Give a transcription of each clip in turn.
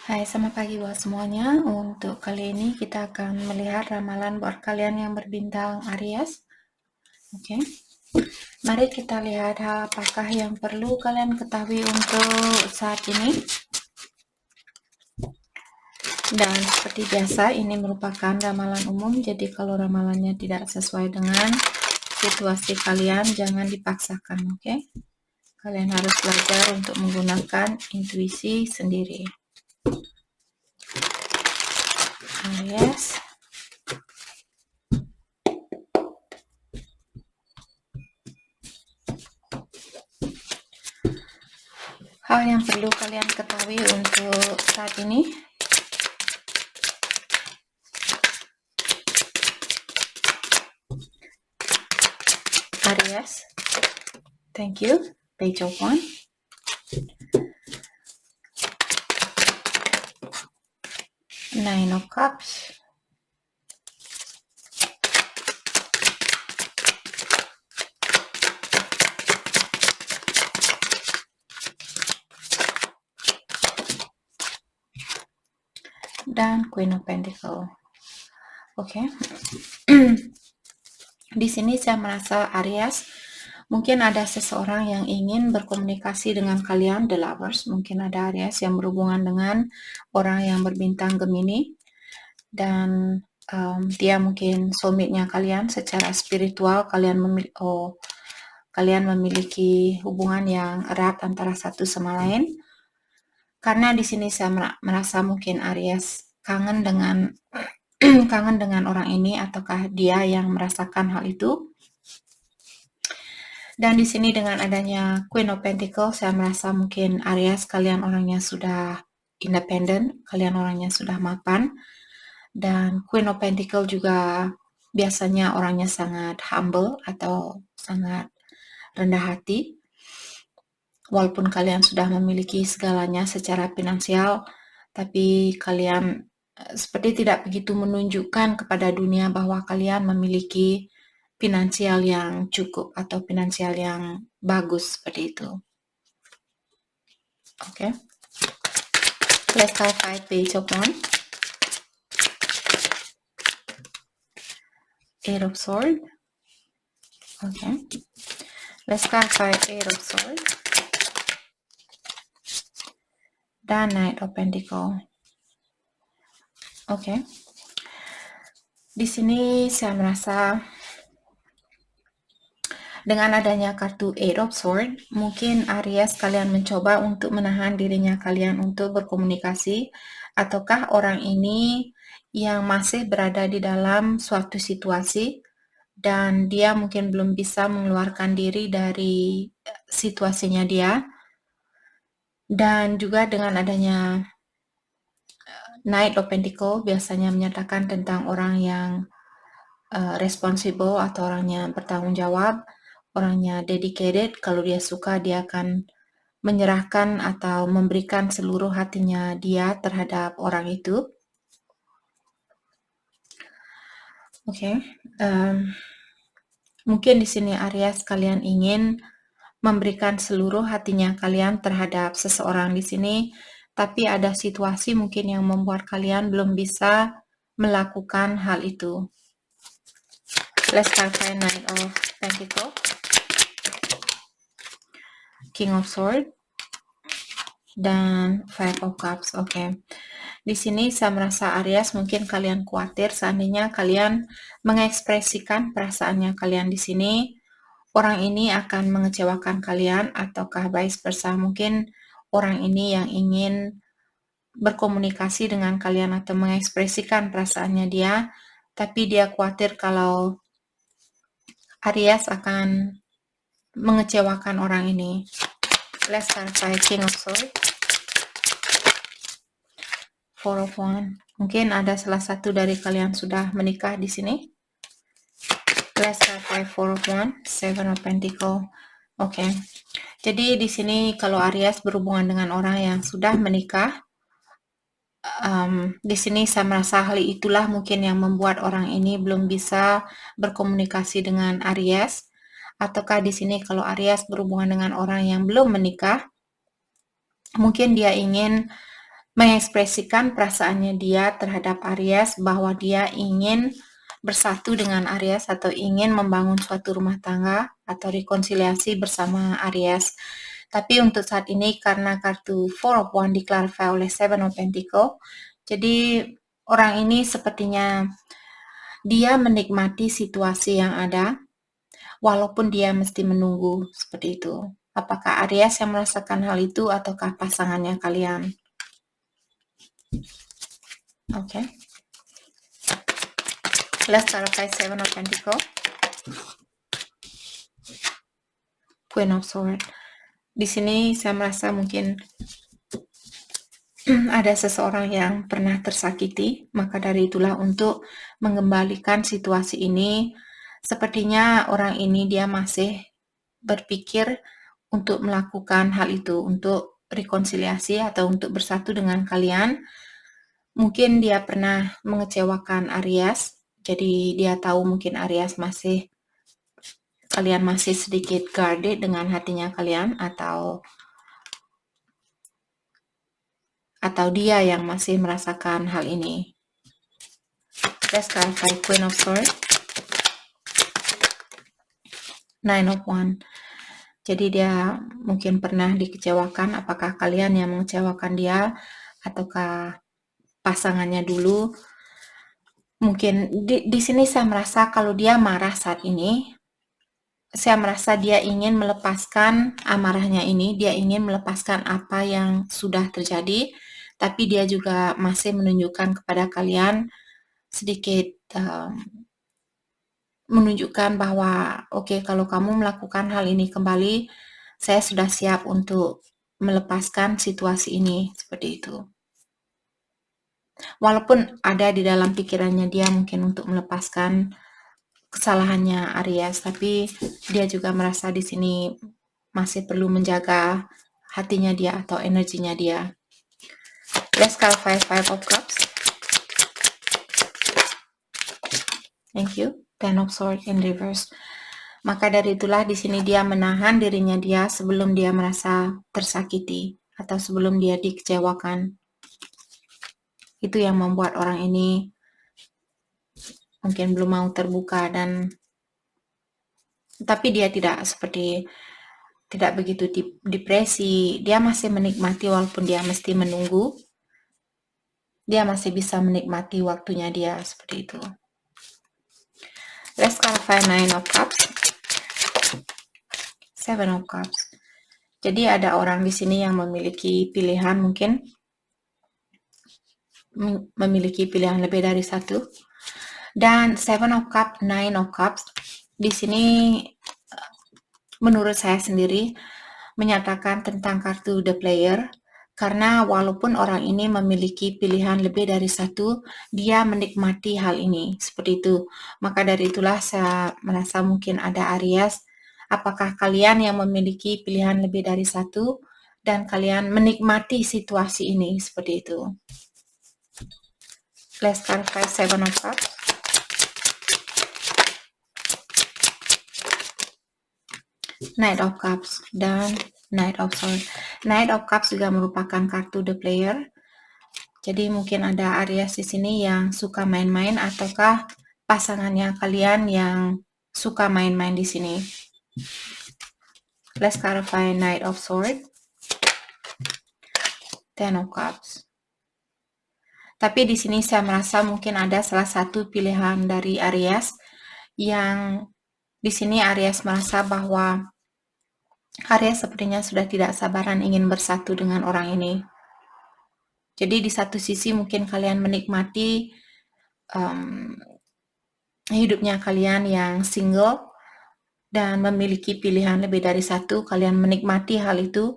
Hai, selamat pagi buat semuanya. Untuk kali ini kita akan melihat ramalan buat kalian yang berbintang Aries. Oke. Mari kita lihat apakah yang perlu kalian ketahui untuk saat ini. Dan seperti biasa, ini merupakan ramalan umum. Jadi kalau ramalannya tidak sesuai dengan situasi kalian, jangan dipaksakan, oke? Kalian harus belajar untuk menggunakan intuisi sendiri. Aries. Hal yang perlu kalian ketahui untuk saat ini. Aries. Thank you. Page of One. Nine of Cups. Dan Queen of Pentacle. Oke. Di sini saya merasa Aries, mungkin ada seseorang yang ingin berkomunikasi dengan kalian, The Lovers. Mungkin ada Aries yang berhubungan dengan orang yang berbintang Gemini. Dan dia mungkin soulmate-nya kalian secara spiritual. Kalian memiliki hubungan yang erat antara satu sama lain. Karena di sini saya merasa mungkin Aries kangen dengan orang ini, ataukah dia yang merasakan hal itu. Dan di sini dengan adanya Queen of Pentacle, saya merasa mungkin Aries kalian orangnya sudah independen, kalian orangnya sudah mapan. Dan Queen of Pentacle juga biasanya orangnya sangat humble atau sangat rendah hati. Walaupun kalian sudah memiliki segalanya secara finansial, tapi kalian seperti tidak begitu menunjukkan kepada dunia bahwa kalian memiliki finansial yang cukup atau finansial yang bagus seperti itu. Oke. Let's clarify Page of One. Eight of Swords. Okay. Let's clarify Eight of Swords. Dan Knight of Pentacle. Oke. Di sini saya merasa dengan adanya kartu Eight of Swords, mungkin Aries kalian mencoba untuk menahan dirinya kalian untuk berkomunikasi, ataukah orang ini yang masih berada di dalam suatu situasi dan dia mungkin belum bisa mengeluarkan diri dari situasinya dia. Dan juga dengan adanya Knight of Pentacle biasanya menyatakan tentang orang yang responsible atau orangnya bertanggung jawab, orangnya dedicated. Kalau dia suka, dia akan menyerahkan atau memberikan seluruh hatinya dia terhadap orang itu. Oke. Mungkin di sini Aries kalian ingin memberikan seluruh hatinya kalian terhadap seseorang di sini, tapi ada situasi mungkin yang membuat kalian belum bisa melakukan hal itu. Let's clarify Knight of Pentacle, King of Swords, dan Five of Cups. Oke. Di sini saya merasa Aries mungkin kalian khawatir seandainya kalian mengekspresikan perasaannya kalian di sini, orang ini akan mengecewakan kalian, ataukah vice versa. Mungkin orang ini yang ingin berkomunikasi dengan kalian atau mengekspresikan perasaannya dia, tapi dia khawatir kalau Aries akan mengecewakan orang ini. Let's clarify King of Swords, Four of Wands. Mungkin ada salah satu dari kalian sudah menikah di sini. Let's clarify Four of Wands, Seven of Pentacle. Oke. Jadi di sini kalau Aries berhubungan dengan orang yang sudah menikah, di sini saya merasa hal itulah mungkin yang membuat orang ini belum bisa berkomunikasi dengan Aries. Ataukah di sini kalau Aries berhubungan dengan orang yang belum menikah, mungkin dia ingin mengekspresikan perasaannya dia terhadap Aries bahwa dia ingin bersatu dengan Aries atau ingin membangun suatu rumah tangga atau rekonsiliasi bersama Aries. Tapi untuk saat ini karena kartu Four of Wands diklarifikasi oleh Seven of Pentacles, jadi orang ini sepertinya dia menikmati situasi yang ada, walaupun dia mesti menunggu seperti itu. Apakah Aries yang merasakan hal itu ataukah pasangannya kalian? Oke. Let's clarify Seven of Pentacles. Queen of Swords. Di sini saya merasa mungkin ada seseorang yang pernah tersakiti, maka dari itulah untuk mengembalikan situasi ini, sepertinya orang ini dia masih berpikir untuk melakukan hal itu, untuk rekonsiliasi atau untuk bersatu dengan kalian. Mungkin dia pernah mengecewakan Aries, jadi dia tahu mungkin Aries kalian masih sedikit guarded dengan hatinya kalian, atau dia yang masih merasakan hal ini. Let's clarify Queen of Swords, Nine of Wands. Jadi dia mungkin pernah dikecewakan, apakah kalian yang mengecewakan dia ataukah pasangannya dulu. Mungkin di sini saya merasa kalau dia marah saat ini, saya merasa dia ingin melepaskan amarahnya ini, dia ingin melepaskan apa yang sudah terjadi, tapi dia juga masih menunjukkan kepada kalian sedikit menunjukkan bahwa oke, kalau kamu melakukan hal ini kembali, saya sudah siap untuk melepaskan situasi ini, seperti itu. Walaupun ada di dalam pikirannya dia mungkin untuk melepaskan kesalahannya Aries, tapi dia juga merasa di sini masih perlu menjaga hatinya dia atau energinya dia. Let's clarify Five of Cups. Thank you. Ten of Swords in reverse. Maka dari itulah di sini dia menahan dirinya dia sebelum dia merasa tersakiti atau sebelum dia dikecewakan. Itu yang membuat orang ini mungkin belum mau terbuka, tapi dia tidak begitu depresi. Dia masih menikmati walaupun dia mesti menunggu. Dia masih bisa menikmati waktunya dia, seperti itu. Let's clarify Nine of Cups, Seven of Cups. Jadi ada orang di sini yang memiliki pilihan, mungkin memiliki pilihan lebih dari satu. Dan Seven of Cups, Nine of Cups, di sini menurut saya sendiri menyatakan tentang kartu The Player, karena walaupun orang ini memiliki pilihan lebih dari satu, dia menikmati hal ini, seperti itu. Maka dari itulah saya merasa mungkin ada Aries. Apakah kalian yang memiliki pilihan lebih dari satu dan kalian menikmati situasi ini, seperti itu. Let's clarify Seven of Cups. Knight of Cups dan Knight of Swords. Knight of Cups juga merupakan kartu The Player. Jadi mungkin ada Aries di sini yang suka main-main ataukah pasangannya kalian yang suka main-main di sini. Let's clarify Knight of Swords, Ten of Cups. Tapi di sini saya merasa mungkin ada salah satu pilihan dari Aries yang di sini Aries merasa bahwa Aries sepertinya sudah tidak sabaran ingin bersatu dengan orang ini. Jadi di satu sisi mungkin kalian menikmati hidupnya kalian yang single dan memiliki pilihan lebih dari satu, kalian menikmati hal itu.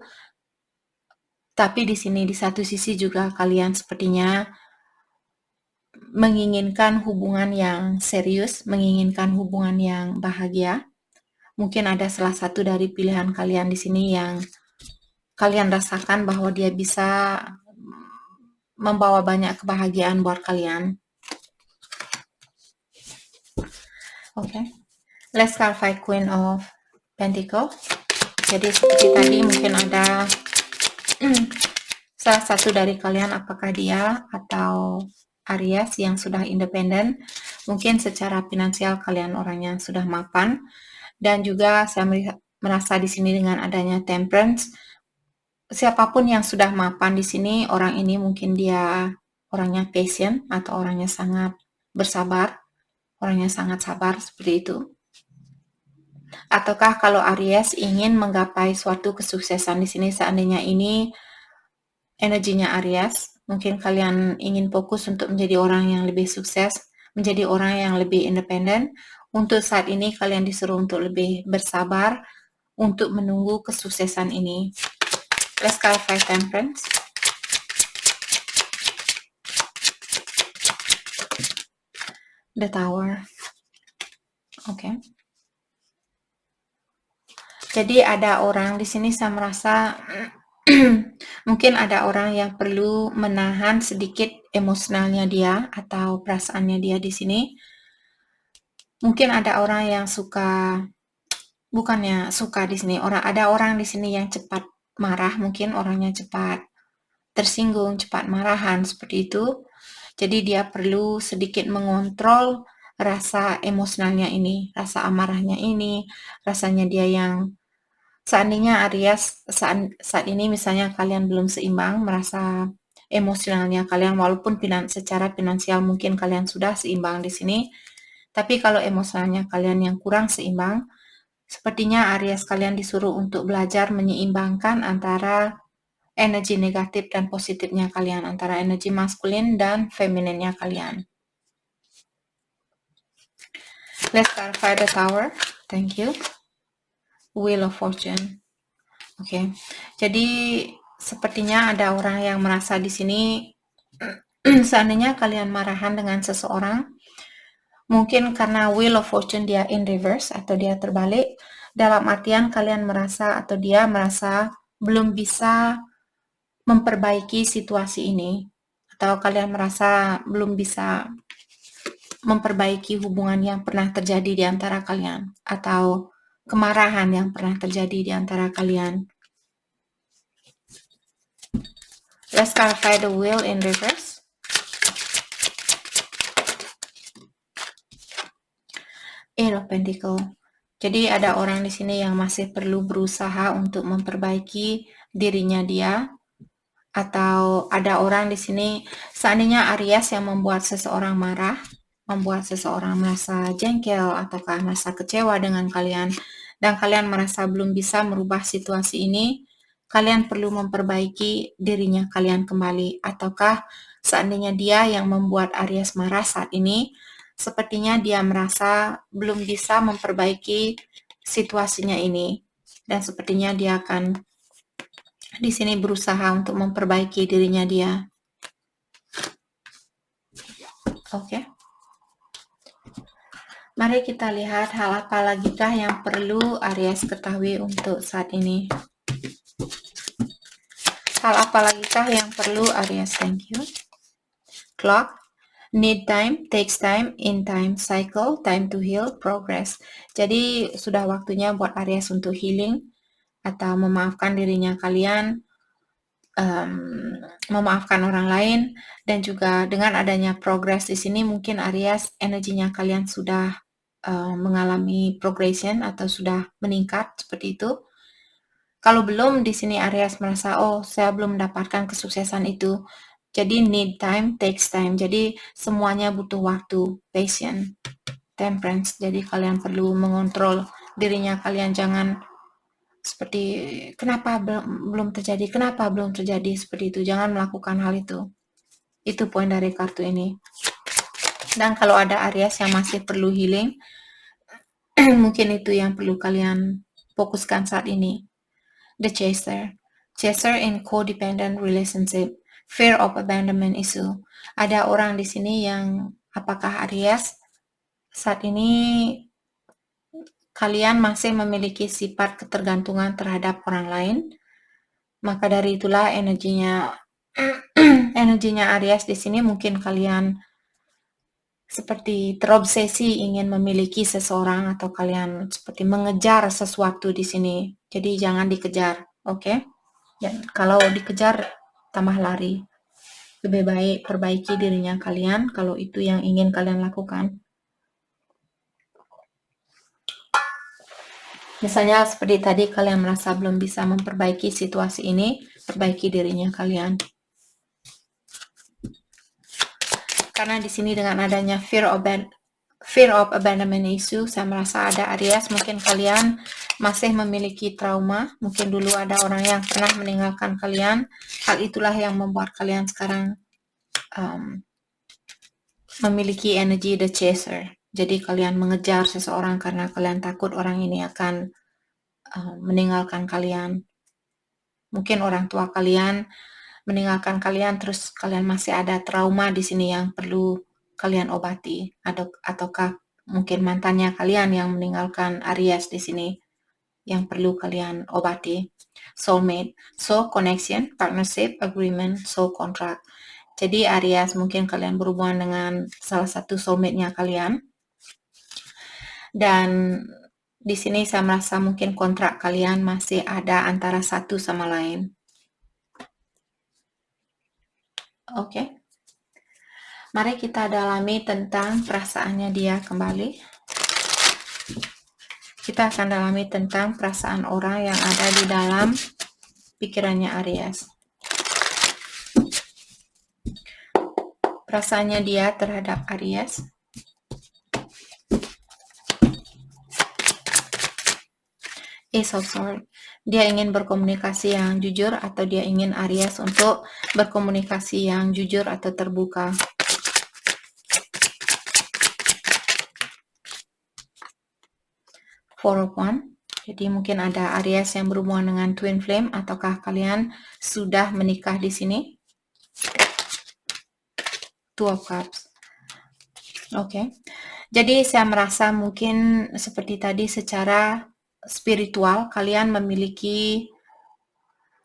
Tapi di sini di satu sisi juga kalian sepertinya menginginkan hubungan yang serius, menginginkan hubungan yang bahagia. Mungkin ada salah satu dari pilihan kalian di sini yang kalian rasakan bahwa dia bisa membawa banyak kebahagiaan buat kalian. Oke. Let's clarify Queen of Pentacles. Jadi seperti tadi mungkin ada salah satu dari kalian, apakah dia atau Aries yang sudah independen, mungkin secara finansial kalian orang yang sudah mapan, dan juga saya merasa di sini dengan adanya Temperance, siapapun yang sudah mapan di sini, orang ini mungkin dia orangnya patient atau orangnya sangat bersabar, orangnya sangat sabar seperti itu. Ataukah kalau Aries ingin menggapai suatu kesuksesan di sini, seandainya ini energinya Aries, mungkin kalian ingin fokus untuk menjadi orang yang lebih sukses, menjadi orang yang lebih independen. Untuk saat ini kalian disuruh untuk lebih bersabar untuk menunggu kesuksesan ini. Let's clarify Temperance. The Tower. Oke. Jadi ada orang di sini, saya merasa mungkin ada orang yang perlu menahan sedikit emosionalnya dia atau perasaannya dia di sini. Mungkin ada orang yang suka, bukannya suka di sini, ada orang di sini yang cepat marah, mungkin orangnya cepat tersinggung, cepat marahan seperti itu. Jadi dia perlu sedikit mengontrol rasa emosionalnya ini, rasa amarahnya ini, rasanya dia yang seandainya Aries saat ini misalnya kalian belum seimbang, merasa emosionalnya kalian walaupun secara finansial mungkin kalian sudah seimbang di sini, tapi kalau emosionalnya kalian yang kurang seimbang, sepertinya Aries kalian disuruh untuk belajar menyeimbangkan antara energi negatif dan positifnya kalian, antara energi maskulin dan femininnya kalian. Let's clarify the Tower. Thank you. Wheel of Fortune. Oke. Jadi sepertinya ada orang yang merasa di sini seandainya kalian marahan dengan seseorang, mungkin karena Wheel of Fortune dia in reverse atau dia terbalik, dalam artian kalian merasa atau dia merasa belum bisa memperbaiki situasi ini, atau kalian merasa belum bisa memperbaiki hubungan yang pernah terjadi di antara kalian, atau kemarahan yang pernah terjadi di antara kalian. Let's clarify the Wheel in reverse. Eight of Pentacle. Jadi ada orang di sini yang masih perlu berusaha untuk memperbaiki dirinya dia, atau ada orang di sini, seandainya Aries yang membuat seseorang marah, membuat seseorang merasa jengkel ataukah merasa kecewa dengan kalian, dan kalian merasa belum bisa merubah situasi ini, kalian perlu memperbaiki dirinya kalian kembali. Ataukah seandainya dia yang membuat Aries marah saat ini, sepertinya dia merasa belum bisa memperbaiki situasinya ini, dan sepertinya dia akan di sini berusaha untuk memperbaiki dirinya dia. Oke. Mari kita lihat hal apa lagi kah yang perlu Aries ketahui untuk saat ini. Hal apa lagi kah yang perlu Aries? Thank you. Clock. Need time, takes time, in time, cycle, time to heal, progress. Jadi sudah waktunya buat Aries untuk healing atau memaafkan dirinya kalian, memaafkan orang lain, dan juga dengan adanya progress di sini mungkin Aries energinya kalian sudah mengalami progression atau sudah meningkat seperti itu. Kalau belum di sini Aries merasa oh saya belum mendapatkan kesuksesan itu. Jadi need time, takes time. Jadi semuanya butuh waktu, patience, temperance. Jadi kalian perlu mengontrol dirinya kalian, jangan seperti kenapa belum terjadi seperti itu. Jangan melakukan hal itu. Itu poin dari kartu ini. Dan kalau ada Aries yang masih perlu healing, mungkin itu yang perlu kalian fokuskan saat ini. The Chaser. Chaser in codependent relationship. Fear of abandonment issue. Ada orang di sini yang apakah Aries saat ini kalian masih memiliki sifat ketergantungan terhadap orang lain, maka dari itulah energinya Aries di sini mungkin kalian seperti terobsesi ingin memiliki seseorang atau kalian seperti mengejar sesuatu di sini. Jadi jangan dikejar, oke? Dan kalau dikejar tambah lari. Lebih baik perbaiki dirinya kalian kalau itu yang ingin kalian lakukan. Misalnya seperti tadi kalian merasa belum bisa memperbaiki situasi ini, perbaiki dirinya kalian. Karena di sini dengan adanya fear of abandonment issue, saya merasa ada Aries, mungkin kalian masih memiliki trauma, mungkin dulu ada orang yang pernah meninggalkan kalian. Hal itulah yang membuat kalian sekarang memiliki energi the chaser. Jadi kalian mengejar seseorang karena kalian takut orang ini akan meninggalkan kalian. Mungkin orang tua kalian meninggalkan kalian, terus kalian masih ada trauma di sini yang perlu kalian obati, ataukah mungkin mantannya kalian yang meninggalkan Aries di sini yang perlu kalian obati. Soulmate, soul connection, partnership, agreement, soul contract. Jadi Aries, mungkin kalian berhubungan dengan salah satu soulmate-nya kalian. Dan di sini saya merasa mungkin kontrak kalian masih ada antara satu sama lain. Oke. Mari kita dalami tentang perasaannya dia kembali. Kita akan dalami tentang perasaan orang yang ada di dalam pikirannya Aries. Perasaannya dia terhadap Aries. Ace of Swords. Dia ingin berkomunikasi yang jujur atau dia ingin Aries untuk berkomunikasi yang jujur atau terbuka. Four of Wands. Jadi mungkin ada Aries yang berhubungan dengan Twin Flame, ataukah kalian sudah menikah di sini? Two of Cups. Oke. Jadi saya merasa mungkin seperti tadi secara spiritual kalian memiliki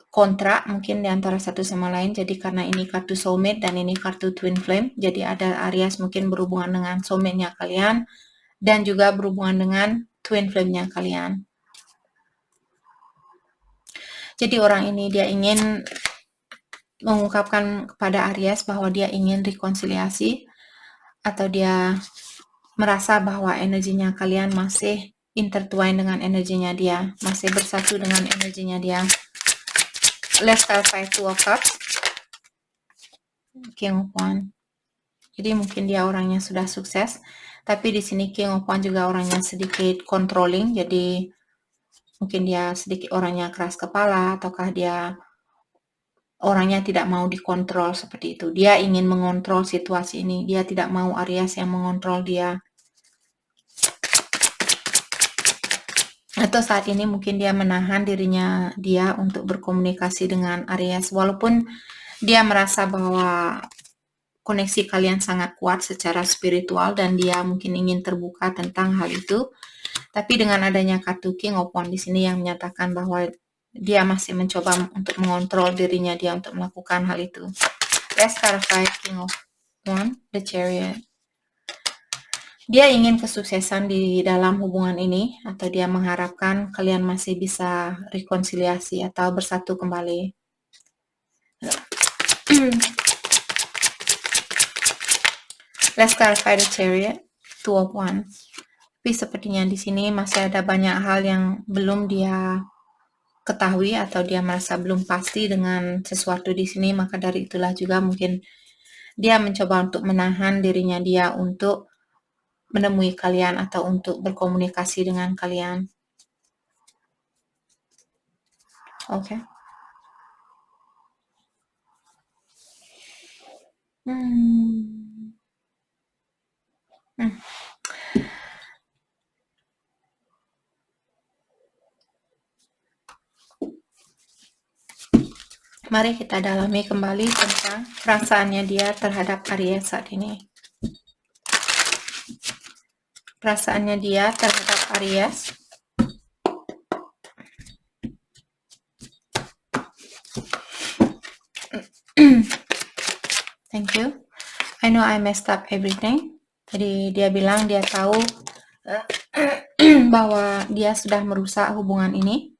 kontrak mungkin di antara satu sama lain. Jadi karena ini kartu soulmate dan ini kartu twin flame, jadi ada Aries mungkin berhubungan dengan soulmate-nya kalian dan juga berhubungan dengan twin flame-nya kalian. Jadi orang ini dia ingin mengungkapkan kepada Aries bahwa dia ingin rekonsiliasi, atau dia merasa bahwa energinya kalian masih intertwine dengan energinya dia, masih bersatu dengan energinya dia. Let's clarify Two of Cups, King of Wands. Jadi mungkin dia orangnya sudah sukses, tapi di sini King of Wands juga orangnya sedikit controlling. Jadi mungkin dia sedikit orangnya keras kepala, ataukah dia orangnya tidak mau dikontrol seperti itu. Dia ingin mengontrol situasi ini. Dia tidak mau Aries yang mengontrol dia. Atau saat ini mungkin dia menahan dirinya dia untuk berkomunikasi dengan Aries, walaupun dia merasa bahwa koneksi kalian sangat kuat secara spiritual dan dia mungkin ingin terbuka tentang hal itu. Tapi dengan adanya kartu King of Wands di sini yang menyatakan bahwa dia masih mencoba untuk mengontrol dirinya dia untuk melakukan hal itu. Let's clarify King of Wands, the Chariot. Dia ingin kesuksesan di dalam hubungan ini, atau dia mengharapkan kalian masih bisa rekonsiliasi atau bersatu kembali. Let's clarify the Chariot, Two of Wands. Tapi sepertinya di sini masih ada banyak hal yang belum dia ketahui atau dia merasa belum pasti dengan sesuatu di sini, maka dari itulah juga mungkin dia mencoba untuk menahan dirinya dia untuk menemui kalian atau untuk berkomunikasi dengan kalian. Oke. Mari kita dalami kembali tentang perasaannya dia terhadap Aries saat ini. Perasaannya dia terhadap Aries. Thank you. I know I messed up everything. Jadi dia bilang dia tahu bahwa dia sudah merusak hubungan ini.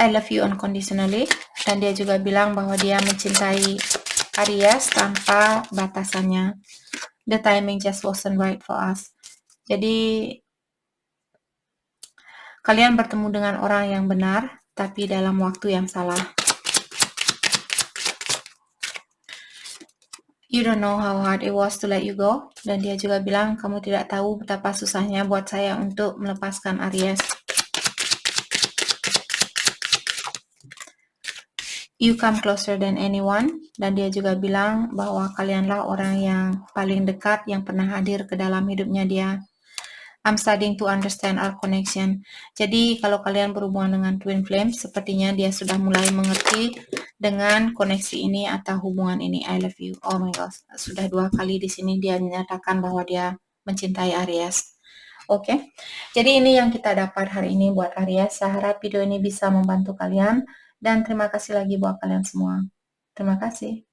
I love you unconditionally. Dan dia juga bilang bahwa dia mencintai Aries tanpa batasannya. The timing just wasn't right for us. Jadi kalian bertemu dengan orang yang benar, tapi dalam waktu yang salah. You don't know how hard it was to let you go. Dan dia juga bilang, kamu tidak tahu betapa susahnya buat saya untuk melepaskan Aries. You come closer than anyone. Dan dia juga bilang bahwa kalianlah orang yang paling dekat yang pernah hadir ke dalam hidupnya dia. I'm starting to understand our connection. Jadi kalau kalian berhubungan dengan twin flame, sepertinya dia sudah mulai mengerti dengan koneksi ini atau hubungan ini. I love you. Oh my God, sudah 2 kali di sini dia menyatakan bahwa dia mencintai Aries. Oke, jadi ini yang kita dapat hari ini buat Aries. Saya harap video ini bisa membantu kalian dan terima kasih lagi buat kalian semua. Terima kasih.